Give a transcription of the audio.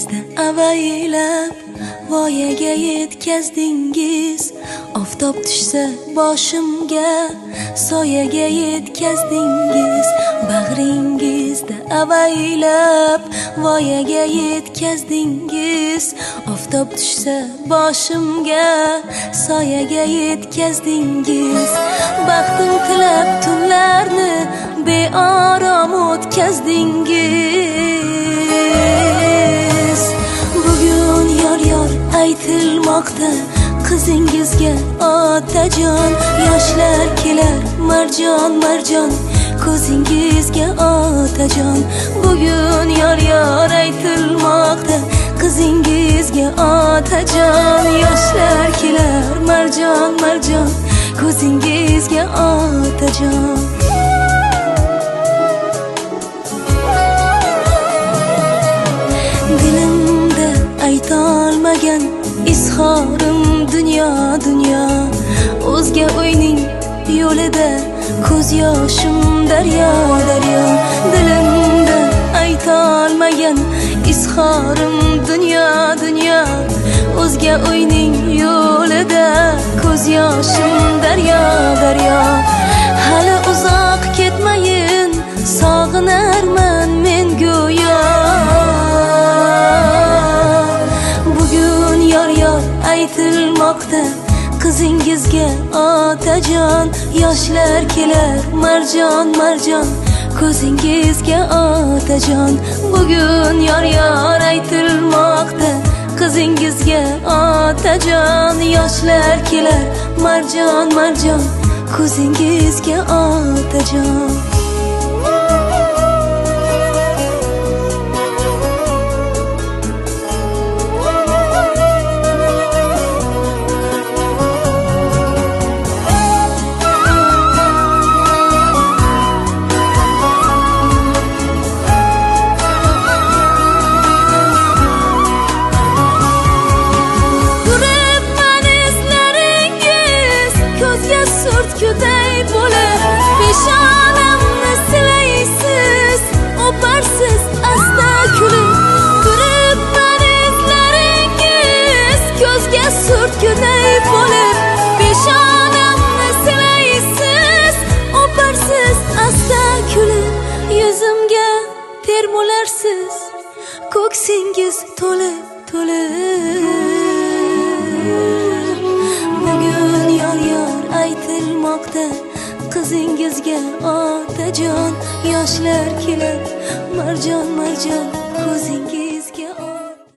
qizingizda avaylab voyaga yetkazdingiz. Oftob tushsa boshimga soyaga yetkazdingiz. Bag'ringizda avaylab voyaga yetkazdingiz. Oftob tushsa boshimga soyaga yetkazdingiz. Baxtim tilab tunlarni beorom o'tkazdingiz. Bugun yor aytilmoqda qizingizga otajon. Yoshlar kelar marjon ko'zingizga otajon. Bugun yor aytilmoqda qizingizga otajon. Yoshlar kelar marjon ko'zingizga otajon. Dilimda aytolmagan izhorim dunyo. O'zga o'yning yo'lida ko'z yoshim daryo. Dilimda aytolmagan izhorim dunyo. O'zga o'yning yo'lida ko'z yoshim daryo. Hali uzoq ketmayin, sog'inarman men go'yo. Bugun yor aytilmoqda qizingizga otajon. Yoshlar kelar marjon ko'zingizga otajon. Bugun yor aytilmoqda qizingizga otajon. Yoshlar kelar marjon ko'zingizga otajon. Surtkuday bo'lib peshonamni silaysiz, o'parsiz asta kulib. Turibman izlaringiz, ko'zga surtkuday bo'lib peshonamni silaysiz, o'parsiz asta kulib. Yuzimga termularsiz, ko'ksingiz to'lib. Bugun yor aytilmoqda qizingizga otajon. Yoshlar kelar marjon ko'zingizga